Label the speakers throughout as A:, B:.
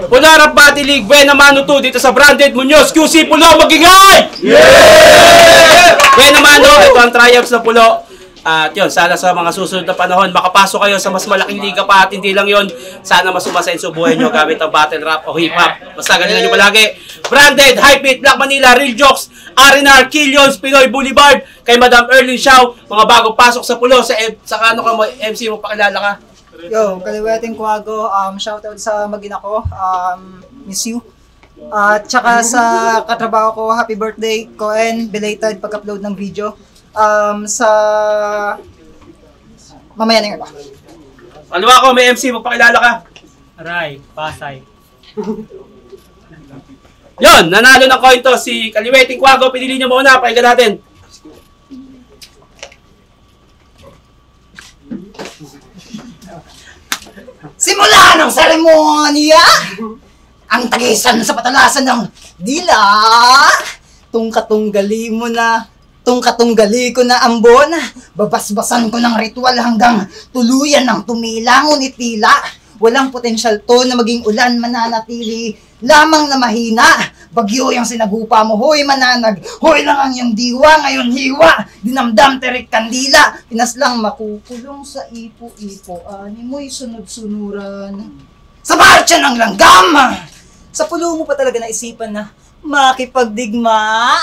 A: Pularap Batilig, Buena Mano 2 dito sa Branded Muñoz, QC Pulo, magingay! Yeah! Buena Mano, ito ang triumphs na Pulo. At yun, sana sa mga susunod na panahon, makapasok kayo sa mas malaking liga pa at hindi lang yun, sana mas umasenso buhay nyo gamit ang battle rap o hip hop. Basta galingan nyo palagi. Branded, Hypebeat, Black Manila, Real Jokes, R&R, Killions, Pinoy Boulevard, kay Madam Erlyn Shaw, mga bagong pasok sa Pulo, sa ano ka, MC mo, pakilala ka.
B: Yo, Kaliweting Kuwago, shoutout sa magina ko, miss you. At saka sa katrabaho ko, happy birthday, Coen, belated pag-upload ng video. Sa mamaya na yun ba?
A: Ano ako, may MC, magpakilala ka.
C: Ray, Pasay.
A: Yun, nanalo ng coin to si Kaliweting Kuwago, pinili niyo muna, pakinggan natin.
B: Simula ng seremonya! Ang tagisan sa patalasan ng dila! Tungkatunggali mo na, tungkatunggali ko na ambon. Babasbasan ko ng ritual hanggang tuluyan ng tumila. Ngunit tila, walang potensyal to na maging ulan, mananatili lamang na mahina. Bagyo yung sinagupa mo, hoy mananag, hoy lang ang iyong diwa, ngayon hiwa, dinamdam terik kandila, pinaslang makukulong sa ipo-ipo, animoy sunod-sunuran. Sa marcha ng langgam! Sa pulo mo pa talaga naisipan na makipagdigma.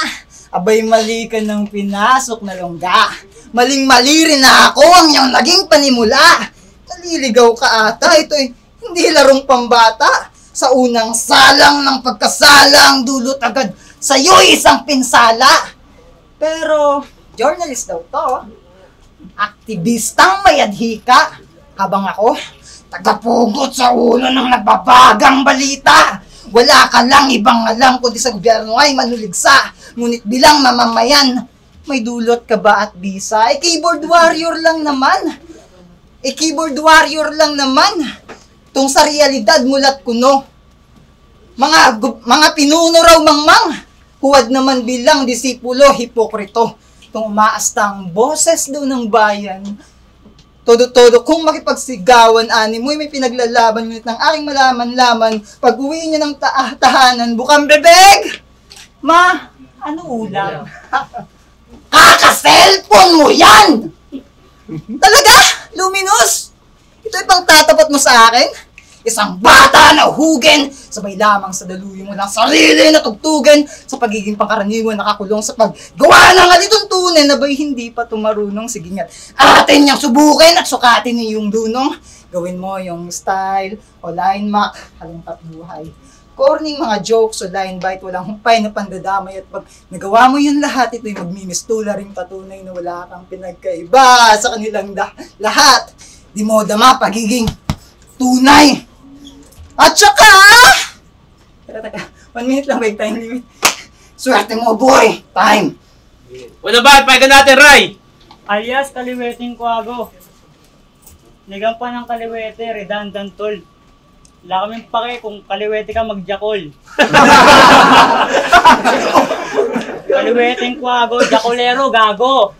B: Abay mali ka ng pinasok na longga. Maling-mali rin na ako ang iyong naging panimula. Naliligaw ka ata, ito'y hindi larong pambata. Sa unang salang ng pagkasalang, dulot agad sa'yo'y isang pinsala. Pero, journalist daw to. Aktivistang may adhika. Habang ako, tagapugot sa ulo ng nagbabagang balita. Wala ka lang ibang alam kundi sa gobyerno ay manuligsa. Ngunit bilang mamamayan, may dulot ka ba at bisa? Keyboard warrior lang naman. Keyboard warrior lang naman. Tung sa realidad mulat kuno. Mga pinuno raw mangmang. Huwad naman bilang disipulo, hipokrito. Tung umaastang boses daw ng bayan. Todo-todo kung makipagsigawan animoy may pinaglalaban, ngunit ng aking malaman-laman, pag uwi niya ng tahanan, bukang bebeg! Ma, ano ulam? Kaka-cellphone mo yan! Talaga? Luminous? Ito'y pang tatapat mo sa akin? Isang bata na hugin, sabay lamang sa daluyo mo ng sarili na tugtugan, sa pagiging pangkaraniwan nakakulong sa paggawa ng alituntunin na ba'y hindi pa tumarunong. Sige nga't atin niyang subukin at sukatin niyong dunong. Gawin mo yung style o line mark, halongkat buhay. Corny mga jokes o line bite, walang humpay na pandadamay, at pag nagawa mo yun lahat, ito'y magmimistula ring patunay na wala kang pinagkaiba sa kanilang lahat. Di mo dama pagiging tunay. At saka, teka, 1 minute lang, wait, time limit. Swerte mo, boy! Time!
A: Wala ba? Pakinggan natin, Ray!
C: Alias Kaliweting Kuwago. Ligang pa ng Kaliwete, redundant tol. Wala kaming pake kung Kaliwete ka magjakol. Kaliweting Kuwago, jakolero, gago.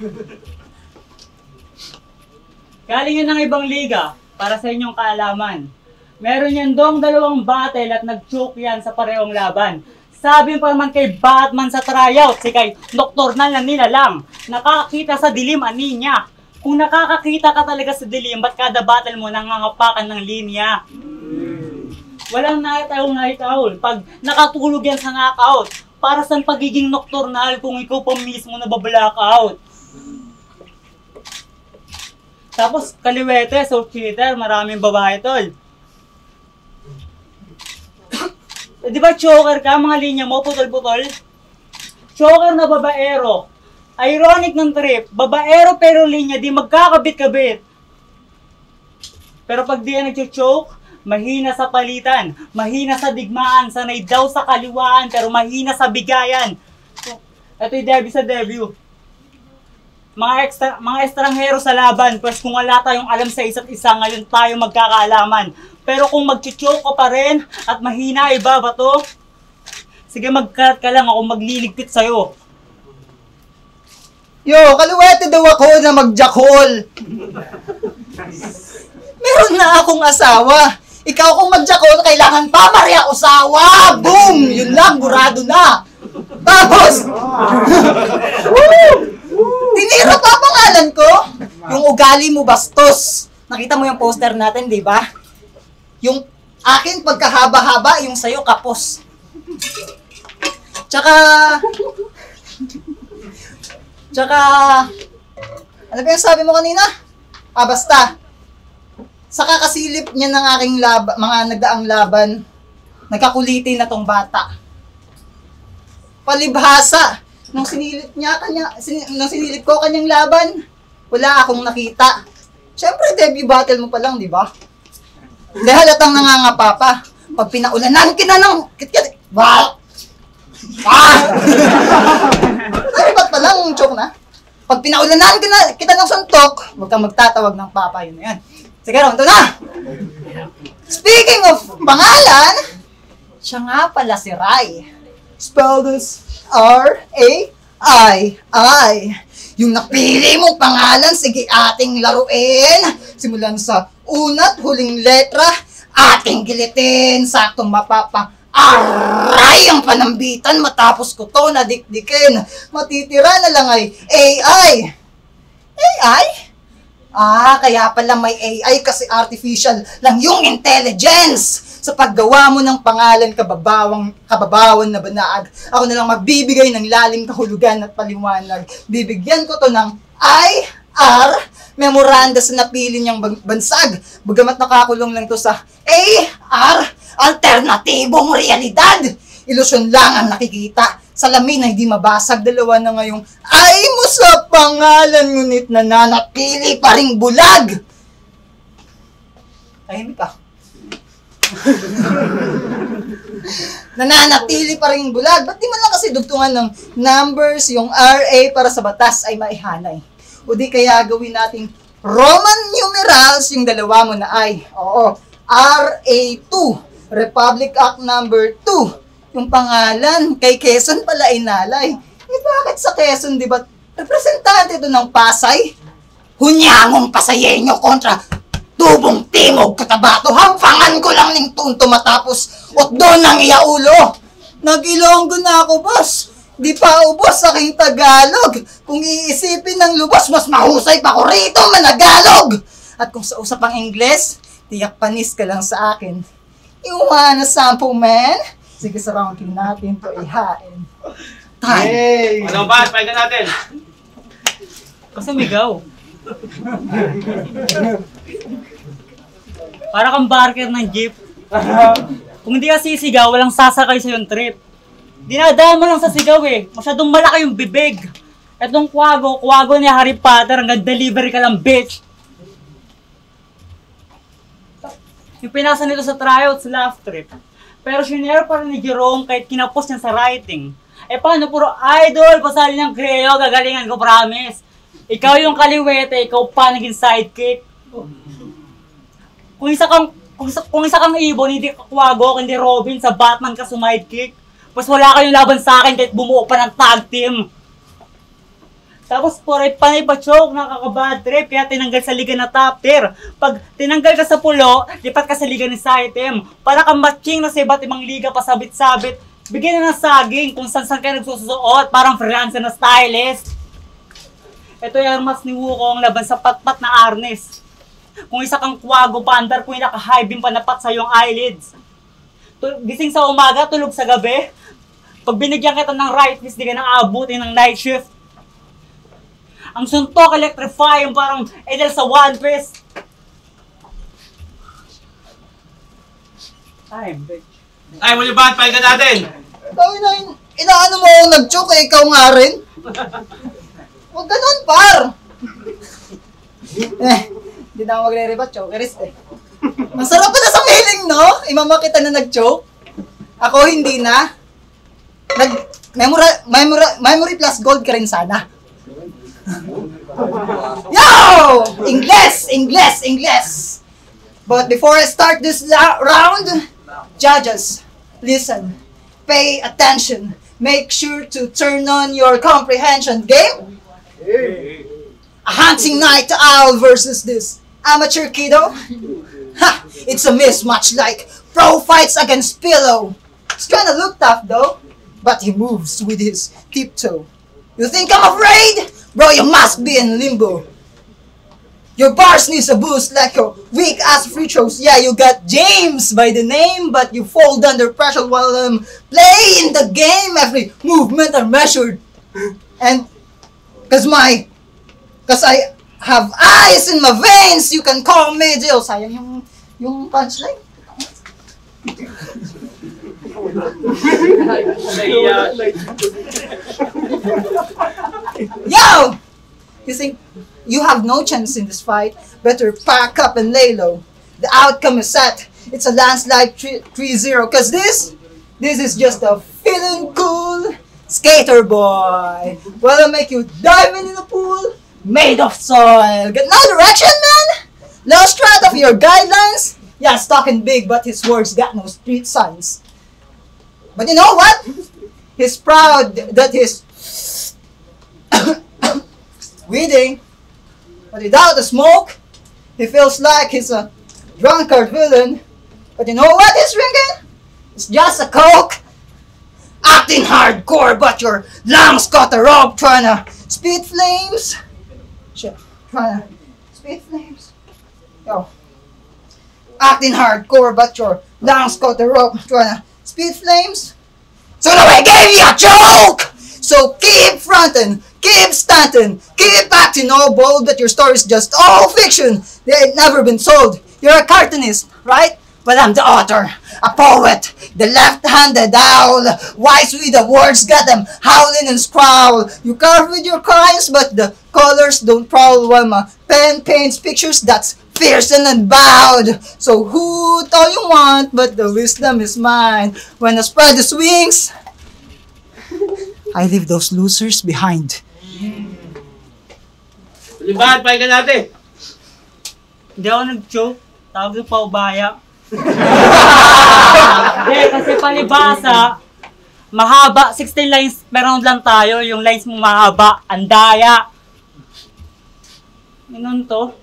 C: Galing yan ng ibang liga para sa inyong kaalaman. Meron yan dong 2 battle at nag-choke yan sa parehong laban. Sabi pa naman kay Batman sa tryout, si kay Nocturnal na nilalang. Nakakakita sa dilim, ani niya. Kung nakakakita ka talaga sa dilim, ba't kada battle mo nangangapakan ng linya? Walang nakitaw. Pag nakatulog yan sa knockout, para sa pagiging Nocturnal kung ikaw pa mismo nabablackout. Tapos Kaliwete, so cheater, maraming babae tol. Di ba choker ka, mga linya mo, putol-putol? Choker na babaero. Ironic ng trip, babaero pero linya, di magkakabit-kabit. Pero pag di yan nag-choke, mahina sa palitan, mahina sa digmaan, sanay daw sa kaliwaan, pero mahina sa bigayan. Ito yung debut sa debut. Mga estranghero sa laban, pues kung wala tayong alam sa isa't isa, ngayon tayo magkakaalaman. Pero kung mag-choke ka pa rin at mahina iba ba to? Sige, mag-cut ka lang, ako magliligpit sa'yo.
B: Yo, Kaliwete daw ako na mag-jackal. Meron na akong asawa. Ikaw kung magjakol, kailangan pa Maria Osawa! Boom! Yun lang, burado na! Tapos, tinira pa pangalan ko. Yung ugali mo bastos. Nakita mo yung poster natin, di ba? Yung akin pagkahaba-haba, yung sayo kapos. Tsaka, ano ba yung sabi mo kanina? Basta. Sa kakasilip niya ng aking mga nagdaang laban, nagkakulitin na tong bata. Palibhasa, nung sinilip ko kanyang laban, wala akong nakita. Siyempre, debut battle mo pa lang, di ba? Hindi halatang nangangapa pa. Pag pinaulanan kita ng... Ba't pa lang, choke na? Pag pinaulanan kita ng suntok, huwag kang magtatawag ng papa, yun na yan. Sige, ito na! Speaking of pangalan, siya nga pala si Rai. Spell this R-A-I-I. Yung napili mong pangalan, sige ating laruin. Simulan sa una't huling letra, ating gilitin. Saktong mapapa-aray ang panambitan. Matapos ko to nadikdikin. Matitira na lang ay AI. AI? Kaya pala may AI kasi artificial lang yung intelligence. Sa paggawa mo ng pangalan kababawan na banaag, ako na lang magbibigay ng lalim kahulugan at paliwanag. Bibigyan ko to ng IR, memoranda sa napili niyang bansag. Bagamat nakakulong lang to sa AR, alternatibong realidad. Ilusyon lang ang nakikita. Salamin na hindi mabasag, dalawa na ngayong ay mo sa pangalan, ngunit nananatili pa ring bulag. Tahimik ka. Nananatili pa rin bulag. Ba't di man lang kasi dugtungan ng numbers, yung RA para sa batas ay maihanay? O di kaya gawin nating Roman numerals yung dalawa mo na ay. Oo, RA2, Republic Act number 2. Yung pangalan, kay Quezon pala inalay. Bakit sa Quezon, di ba? Representante doon ng Pasay? Hunyangong Pasayenyo kontra Tubong Timog Cotabato. Hampangan ko lang ning tunto matapos doon ang iyaulo. Nag-Ilonggo na ako, boss. Di pa ubos aking Tagalog. Kung iisipin ng lubos, mas mahusay pa ko rito managalog. At kung sa usapang Ingles, tiyak panis ka lang sa akin. You wanna sample, man? Sige, sa ranking natin to ihain. Time.
A: Hey. Ano ba? Pahinga natin.
C: Kasi migaw. Para kang barker ng jeep. Kung hindi ka sisigaw, walang sasakay sa yung trip. Dinadaan mo lang sa sigaw eh. Masyadong malaki yung bibig. Etong kwago ni Harry Potter, hanggang delivery ka lang, bitch. Yung pinasa nito sa tryouts, laugh trip. Pero sinare pa rin ni Jerome kahit kinapos niya sa writing. Eh paano, puro idol, pasali ng Creo, gagalingan ko, promise. Ikaw yung kaliwete, ikaw pa naging sidekick. Kung isa kang ibon, hindi ka Kwago, hindi Robin, sa Batman ka sidekick. Mas wala kayong laban sa akin kahit bumuo pa ng tag team. Tapos panay pa choke, nakaka-bad trip, kaya tinanggal sa liga na top tier. Pag tinanggal ka sa pulo, lipat ka sa liga ni Saitem. Para kang matching na sa iba't ibang liga, pasabit-sabit. Bigyan na ng saging kung saan kayo nagsusuot, parang freelancer na stylist. Ito yung armas ni Wukong laban sa patpat na arnes. Kung isa kang Kwago Pandar, kung naka-high beam panapat sa iyong eyelids. Gising sa umaga, tulog sa gabi. Pag binigyan kita ng right fist, di ka nang aabutin ng night shift. Ang suntok electrify, yung parang edel sa One Piece. Time, bitch.
A: Ay, muli ba? Pahinga natin.
B: Inaano mo akong nag-choke eh, ikaw nga rin. Huwag ganun, par. Hindi na ako magre-rebat, chokerist eh. Ang sarap pa na sa feeling, no? Imama kita na nag-choke. Ako hindi na. Memory plus gold ka rin sana. Yo! English! But before I start this round, judges, listen, pay attention, make sure to turn on your comprehension. Game? A hunting night owl versus this amateur kiddo. Ha! It's a mismatch like pro fights against pillow. He's trying to look tough though, but he moves with his tiptoe. You think I'm afraid? Bro, you must be in limbo. Your bars needs a boost like your weak-ass free throws. Yeah, you got James by the name, but you fold under pressure while playing the game. Every movement are measured. And, cause I have ice in my veins, you can call me Jill. Sayang yung punchline. Yo! You think you have no chance in this fight? Better pack up and lay low. The outcome is set. It's a landslide 3-0. Cause this is just a feeling cool skater boy. Well, I'll make you dive in the pool made of soil. Get no direction, man? Lost track of your guidelines? Yeah, he's talking big, but his words got no street signs. But you know what? He's proud that he's weeding, but without the smoke, he feels like he's a drunkard villain. But you know what he's drinking? It's just a Coke. Acting hardcore, but your lungs got a rope trying to spit flames. Shit, trying to spit flames. Yo. Acting hardcore, but your lungs got a rope trying to spit flames. So now I gave you a joke! So keep frontin', keep stunting, keep acting all bold, but your story's just all fiction. They ain't never been sold. You're a cartoonist, right? Well, I'm the author, a poet, the left-handed owl, wise with the words, got them howling and sprowl. You carve with your crimes, but the colors don't prowl while my pen paints pictures that's fierce and unbowed. So hoot all you want, but the wisdom is mine. When I spread the wings, I leave those losers behind.
A: Libahan, pahinga natin.
C: Hindi ako nag-choke. Tawag ng paubaya. Hindi, kasi palibasa, mahaba, 16 lines per round lang tayo. Yung lines mo mahaba, andaya. Ganun to.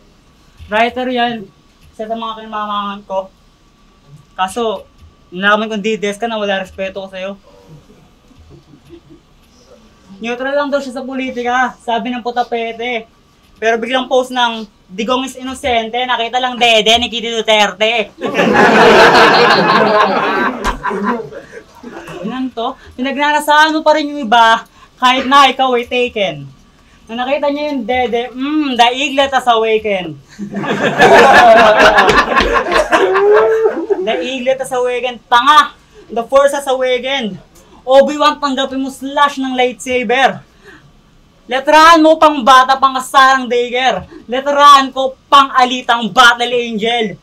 C: Writer yan. Isa sa mga kinamamangan ko. Kaso, nalaman kong dides ka na wala respeto ko sa'yo. Neutral lang daw siya sa politika, sabi ng putapete. Pero biglang post ng Digong is inosente, nakita lang dede ni Kitty Duterte. Yan to, pinagnanasaan mo pa rin yung iba kahit na ikaw ay taken. Nung nakita niya yung dede, the eaglet has awakened. The eaglet has awakened, tanga! The force has awakened. Obi-Wan, tanggapin mo slash ng lightsaber. Letrahan mo pang bata, pang kasarang dagger. Letrahan ko pang alitang battle angel.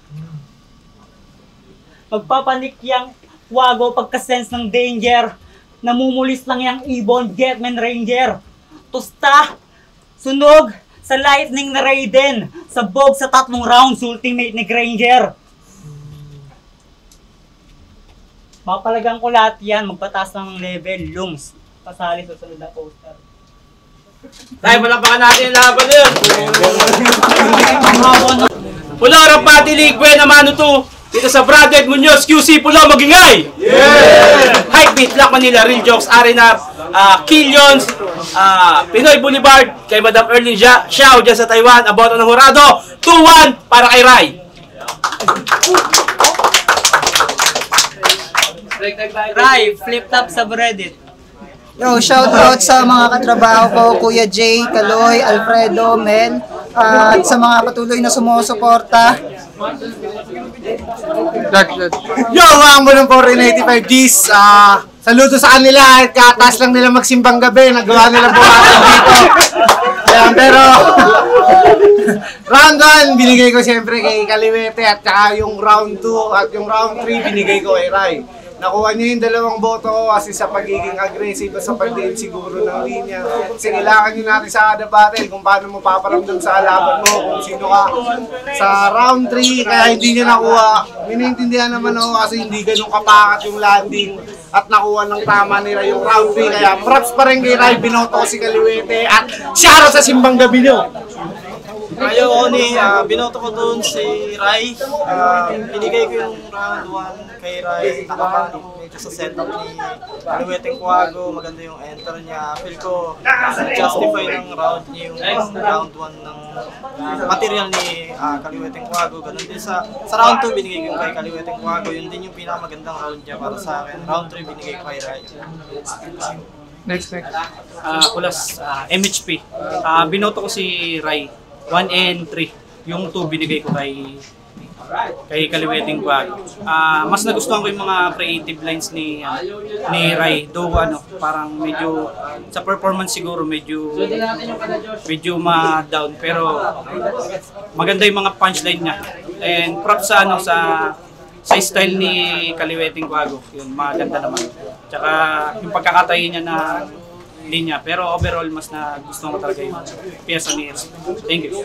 C: Magpapanik yang wago pagka-sense ng danger. Namumulis lang yang ibon, Getman Ranger. Tusta, sunog, sa lightning na Raiden. Sabog sa 3 rounds, ultimate ni Granger. Mapalagang ko lahat yan, magpataas lang ng level, lungs. Pasali sa sunod na poster.
A: Tayo, malapakan natin yung laban na yun. Pulo, Rampati League, Buena Mano 2. Dito sa Branded Munoz, QC Pulo, magingay! Yeah! Hypebeat, Black Manila, Real Jokes, Arena, Killions, Pinoy Boulevard, kay Madam Erling Xiao dyan sa Taiwan, abono ng Horado, 2-1 para kay Rai.
C: Rai, flip top sa Reddit.
B: Yo, shout out sa mga katrabaho ko, Kuya Jay, Kaloy, Alfredo, Mel, at sa mga patuloy na sumusuporta.
D: Yo, ang mo ng 485 Gs. Saludo sa kanila at kataas lang nila magsimbang gabi. Nagawa nila buhatin dito. Ayan, pero round 1, binigay ko siyempre kay Kaliwete at saka yung round 2 at yung round 3 binigay ko kay Rai. Nakuha niya yung 2 boto ko kasi sa pagiging aggressive at sa pagdiin siguro ng linya. Kasi kailangan nyo natin sa kada battle kung paano mo paparamdam sa laban mo, kung sino ka. Sa round 3, kaya hindi niya nakuha. Minintindihan naman ako kasi hindi ganun kapakat yung landing at nakuha ng tama nila yung round 3. Kaya props pa rin kay Rai, binoto ko si Kaliwete at shoutout sa simbang gabi nyo.
E: Ayaw ko ni, binoto ko doon si Rai. Binigay ko yung round 1 kay Rai. Nakapagod medyo sa setup ni Kaliweteng Kuago. Maganda yung enter niya. Feel ko justify ng round niya yung round 1 ng material ni Kaliweteng Kuago. Ganun din sa round 2 binigay ko yung kay Kaliweteng Kuago. Yun din yung pinakamagandang round niya para sa akin. Round 3 binigay ko kay Rai.
F: Next.
A: Kulas, MHP. Binoto ko si Rai. 1 and 3. Yung 2 binigay ko kay Kaliweteng Kuago. Mas nagustuhan ko yung mga creative lines ni Rai. Though parang medyo sa performance siguro medyo ma-down, pero maganda yung mga punchline niya. And props sa sa style ni Kaliweteng Kuago. Yun, maganda naman. Tsaka yung pagkakatayo niya na linya, pero overall mas nagustuhan ko talaga yung pyesa ni Rai. Thank you.